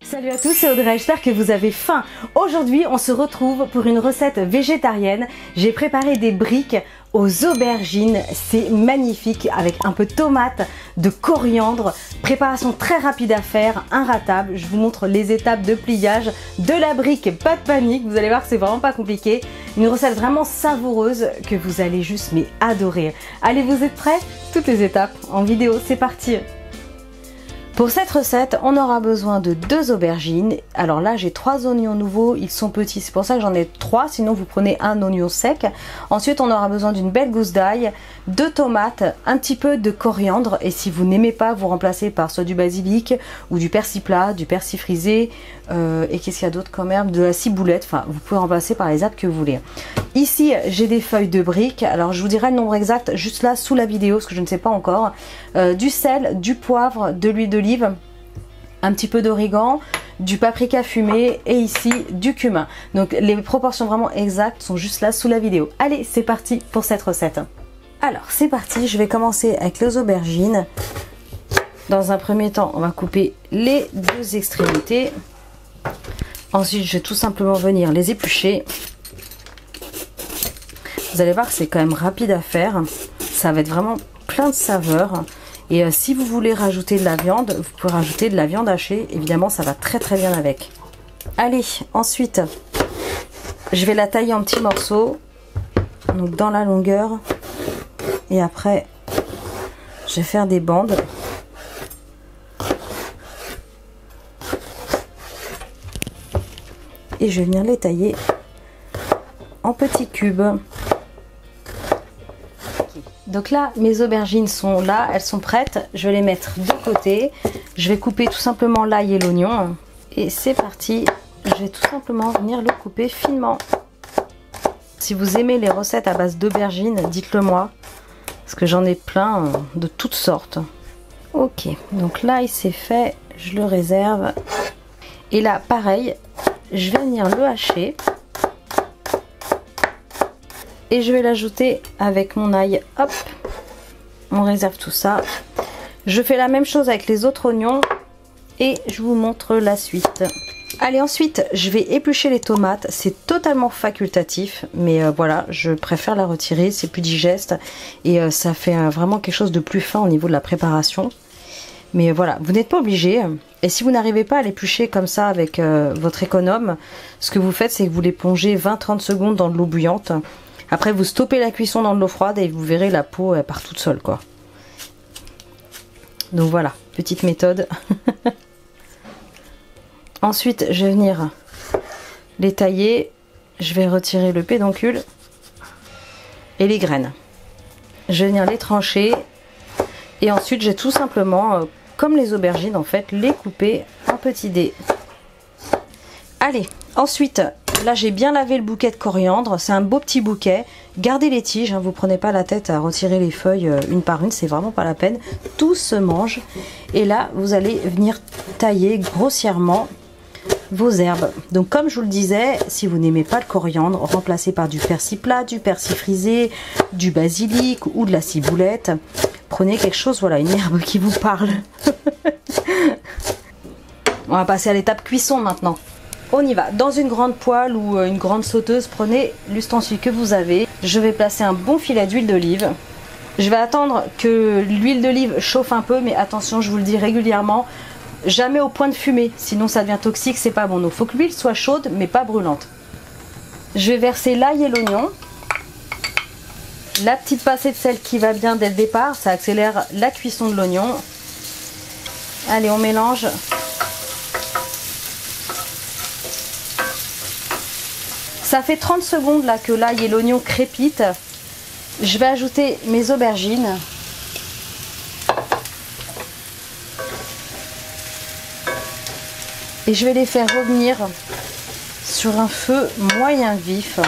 Salut à tous, c'est Audrey, j'espère que vous avez faim. Aujourd'hui, on se retrouve pour une recette végétarienne. J'ai préparé des briques aux aubergines, c'est magnifique avec un peu de tomate, de coriandre. Préparation très rapide à faire, inratable. Je vous montre les étapes de pliage de la brique, pas de panique, vous allez voir que c'est vraiment pas compliqué. Une recette vraiment savoureuse que vous allez juste adorer. Allez, vous êtes prêts? Toutes les étapes en vidéo, c'est parti! Pour cette recette, on aura besoin de 2 aubergines. Alors là, j'ai 3 oignons nouveaux, ils sont petits, c'est pour ça que j'en ai 3, sinon vous prenez un oignon sec. Ensuite, on aura besoin d'une belle gousse d'ail, 2 tomates, un petit peu de coriandre, et si vous n'aimez pas, vous remplacez par soit du basilic ou du persil plat, du persil frisé, et qu'est-ce qu'il y a d'autre comme herbe? De la ciboulette, enfin vous pouvez remplacer par les herbes que vous voulez. Ici, j'ai des feuilles de briques, alors je vous dirai le nombre exact juste là sous la vidéo, parce que je ne sais pas encore. Du sel, du poivre, de l'huile d'olive, un petit peu d'origan, du paprika fumé et ici du cumin. Donc les proportions vraiment exactes sont juste là sous la vidéo. Allez, c'est parti pour cette recette. Alors c'est parti, je vais commencer avec les aubergines. Dans un premier temps, on va couper les 2 extrémités. Ensuite, je vais tout simplement venir les éplucher. Vous allez voir que c'est quand même rapide à faire. Ça va être vraiment plein de saveurs. Et si vous voulez rajouter de la viande, vous pouvez rajouter de la viande hachée. Évidemment, ça va très très bien avec. Allez, ensuite, je vais la tailler en petits morceaux. Donc dans la longueur. Et après, je vais faire des bandes. Et je vais venir les tailler en petits cubes. Donc là, mes aubergines sont là, elles sont prêtes. Je vais les mettre de côté. Je vais couper tout simplement l'ail et l'oignon. Et c'est parti. Je vais tout simplement venir le couper finement. Si vous aimez les recettes à base d'aubergines, dites-le moi. Parce que j'en ai plein de toutes sortes. Ok, donc là, il s'est fait. Je le réserve. Et là, pareil, je vais venir le hacher. Et je vais l'ajouter avec mon ail. Hop, on réserve tout ça. Je fais la même chose avec les autres oignons. Et je vous montre la suite. Allez, ensuite, je vais éplucher les tomates. C'est totalement facultatif. Mais voilà, je préfère la retirer. C'est plus digeste. Et ça fait vraiment quelque chose de plus fin au niveau de la préparation. Mais voilà, vous n'êtes pas obligé. Et si vous n'arrivez pas à l'éplucher comme ça avec votre économe, ce que vous faites, c'est que vous les plongez 20-30 secondes dans de l'eau bouillante. Après, vous stoppez la cuisson dans de l'eau froide et vous verrez la peau, elle part toute seule, quoi. Donc voilà, petite méthode. Ensuite, je vais venir les tailler. Je vais retirer le pédoncule et les graines. Je vais venir les trancher. Et ensuite, j'ai tout simplement, comme les aubergines, en fait, les couper en petits dés. Allez, ensuite... Là, j'ai bien lavé le bouquet de coriandre. C'est un beau petit bouquet. Gardez les tiges. Hein, vous prenez pas la tête à retirer les feuilles une par une. C'est vraiment pas la peine. Tout se mange. Et là, vous allez venir tailler grossièrement vos herbes. Donc, comme je vous le disais, si vous n'aimez pas le coriandre, remplacez par du persil plat, du persil frisé, du basilic ou de la ciboulette. Prenez quelque chose, voilà, une herbe qui vous parle. On va passer à l'étape cuisson maintenant. On y va. Dans une grande poêle ou une grande sauteuse, prenez l'ustensile que vous avez. Je vais placer un bon filet d'huile d'olive. Je vais attendre que l'huile d'olive chauffe un peu, mais attention, je vous le dis régulièrement, jamais au point de fumer, sinon ça devient toxique, c'est pas bon. Donc il faut que l'huile soit chaude, mais pas brûlante. Je vais verser l'ail et l'oignon. La petite pincée de sel qui va bien dès le départ, ça accélère la cuisson de l'oignon. Allez, on mélange. Ça fait 30 secondes là que l'ail et l'oignon crépitent. Je vais ajouter mes aubergines. Et je vais les faire revenir sur un feu moyen vif.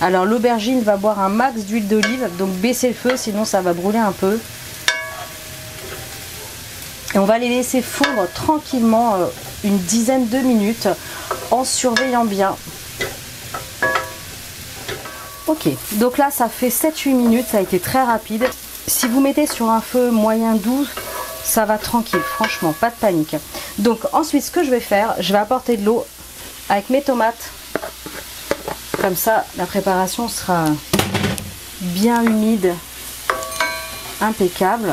Alors l'aubergine va boire un max d'huile d'olive, donc baissez le feu sinon ça va brûler un peu. Et on va les laisser fondre tranquillement une dizaine de minutes en surveillant bien. Ok, donc là ça fait 7-8 minutes, ça a été très rapide. Si vous mettez sur un feu moyen doux, ça va tranquille, franchement, pas de panique. Donc ensuite ce que je vais faire, je vais apporter de l'eau avec mes tomates. Comme ça la préparation sera bien humide, impeccable.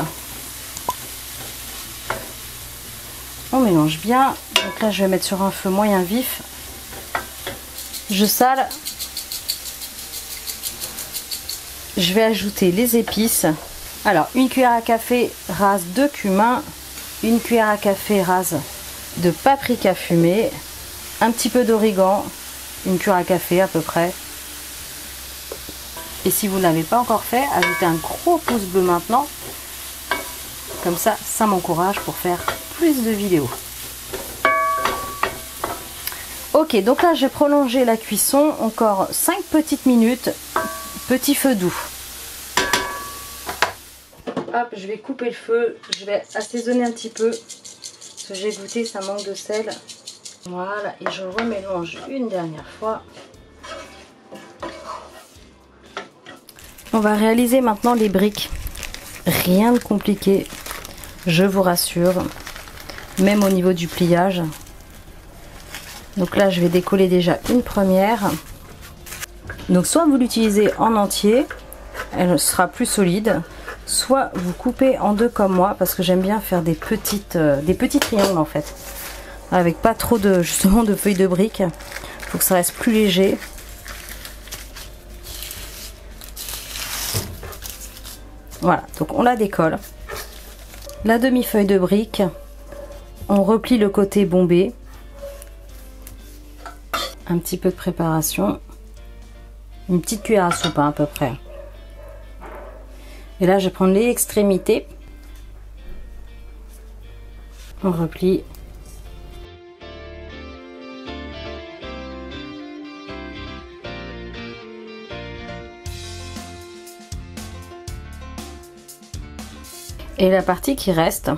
On mélange bien. Donc là je vais mettre sur un feu moyen vif. Je sale. Je vais ajouter les épices. Alors une cuillère à café rase de cumin, une cuillère à café rase de paprika fumé, un petit peu d'origan, une cuillère à café à peu près. Et si vous ne l'avez pas encore fait, ajoutez un gros pouce bleu maintenant. Comme ça m'encourage pour faire plus de vidéos. Ok, donc là je vais prolonger la cuisson encore 5 petites minutes, petit feu doux. Hop, je vais couper le feu, je vais assaisonner un petit peu, parce que j'ai goûté, ça manque de sel. Voilà, et je remélange une dernière fois. On va réaliser maintenant les briques. Rien de compliqué, je vous rassure, même au niveau du pliage. Donc là, je vais décoller déjà une première. Donc soit vous l'utilisez en entier, elle sera plus solide. Soit vous coupez en deux comme moi, parce que j'aime bien faire des petits triangles en fait. Avec pas trop de, justement, de feuilles de briques. Il faut que ça reste plus léger. Voilà, donc on la décolle. La demi-feuille de brique. On replie le côté bombé. Un petit peu de préparation. Une petite cuillère à soupe hein, à peu près. Et là je vais prendre les extrémités. On replie. Et la partie qui reste,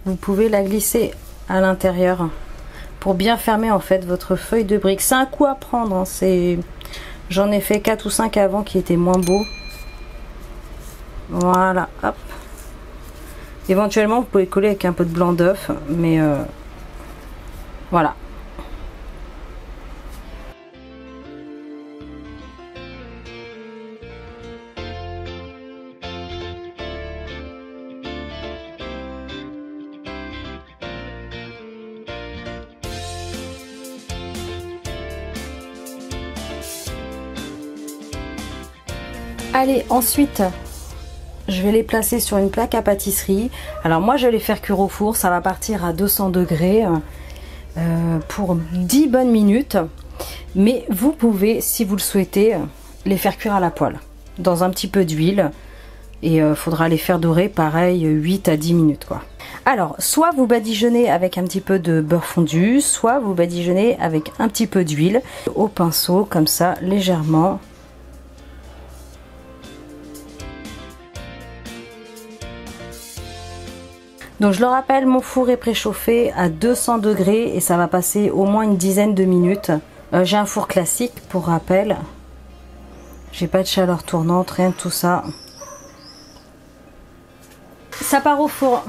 vous pouvez la glisser à l'intérieur pour bien fermer en fait votre feuille de brique. C'est un coup à prendre, hein. J'en ai fait 4 ou 5 avant qui étaient moins beaux. Voilà, hop. Éventuellement vous pouvez coller avec un peu de blanc d'œuf, mais voilà. Allez, ensuite je vais les placer sur une plaque à pâtisserie. Alors moi je vais les faire cuire au four, ça va partir à 200 degrés pour 10 bonnes minutes. Mais vous pouvez, si vous le souhaitez, les faire cuire à la poêle dans un petit peu d'huile. Et faudra les faire dorer pareil 8 à 10 minutes quoi. Alors soit vous badigeonnez avec un petit peu de beurre fondu, soit vous badigeonnez avec un petit peu d'huile au pinceau comme ça légèrement. Donc je le rappelle, mon four est préchauffé à 200 degrés et ça va passer au moins une dizaine de minutes. J'ai un four classique pour rappel. J'ai pas de chaleur tournante, rien de tout ça. Ça part au four.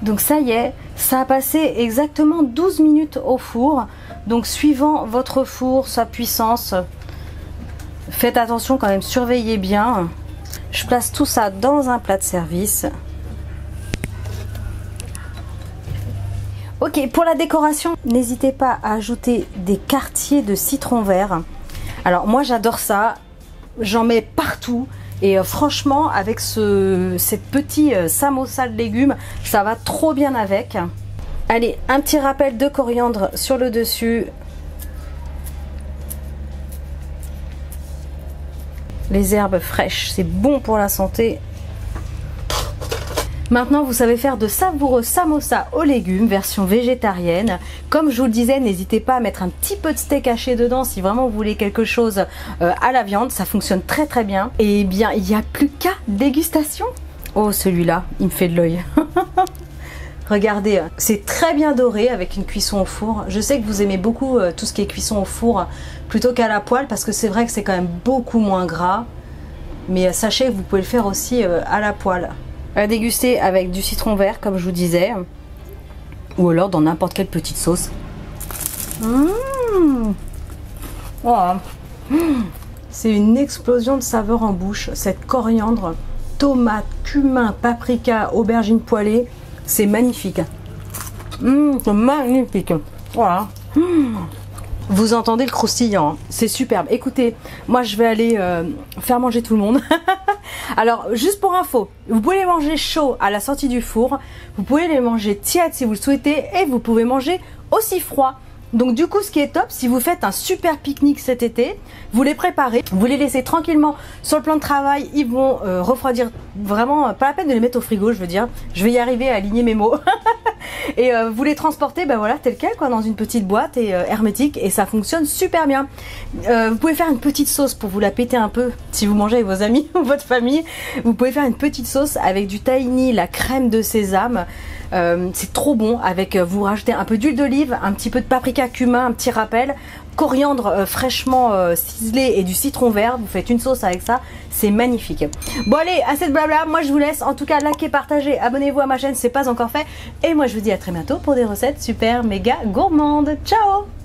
Donc ça y est, ça a passé exactement 12 minutes au four. Donc suivant votre four, sa puissance, faites attention quand même, surveillez bien. Je place tout ça dans un plat de service. Ok, pour la décoration, n'hésitez pas à ajouter des quartiers de citron vert. Alors moi j'adore ça, j'en mets partout et franchement avec cette petite samosa de légumes, ça va trop bien avec. Allez, un petit rappel de coriandre sur le dessus. Les herbes fraîches, c'est bon pour la santé. Maintenant, vous savez faire de savoureux samosa aux légumes, version végétarienne. Comme je vous le disais, n'hésitez pas à mettre un petit peu de steak haché dedans si vraiment vous voulez quelque chose à la viande. Ça fonctionne très très bien. Et bien, il n'y a plus qu'à dégustation. Oh, celui-là, il me fait de l'œil. Regardez, c'est très bien doré avec une cuisson au four. Je sais que vous aimez beaucoup tout ce qui est cuisson au four plutôt qu'à la poêle parce que c'est vrai que c'est quand même beaucoup moins gras. Mais sachez que vous pouvez le faire aussi à la poêle. À déguster avec du citron vert, comme je vous disais. Ou alors dans n'importe quelle petite sauce. Voilà. C'est une explosion de saveurs en bouche. Cette coriandre, tomate, cumin, paprika, aubergine poêlée. C'est magnifique. C'est magnifique. Voilà. Vous entendez le croustillant, c'est superbe. Écoutez, moi je vais aller faire manger tout le monde. Alors, juste pour info, vous pouvez les manger chauds à la sortie du four, vous pouvez les manger tièdes si vous le souhaitez, et vous pouvez manger aussi froid. Donc du coup, ce qui est top, si vous faites un super pique-nique cet été, vous les préparez, vous les laissez tranquillement sur le plan de travail, ils vont refroidir vraiment, pas la peine de les mettre au frigo, je veux dire. Je vais y arriver à aligner mes mots. Et vous les transportez, ben voilà, tel quel, quoi, dans une petite boîte et hermétique, et ça fonctionne super bien. Vous pouvez faire une petite sauce pour vous la péter un peu, si vous mangez avec vos amis ou votre famille. Vous pouvez faire une petite sauce avec du tahini, la crème de sésame. C'est trop bon, avec vous rajoutez un peu d'huile d'olive, un petit peu de paprika, cumin, un petit rappel, coriandre fraîchement ciselé et du citron vert. Vous faites une sauce avec ça, c'est magnifique. Bon allez, assez de blabla, moi je vous laisse. En tout cas, likez, partagez, abonnez-vous à ma chaîne, c'est pas encore fait. Et moi je vous dis à très bientôt pour des recettes super méga gourmandes. Ciao!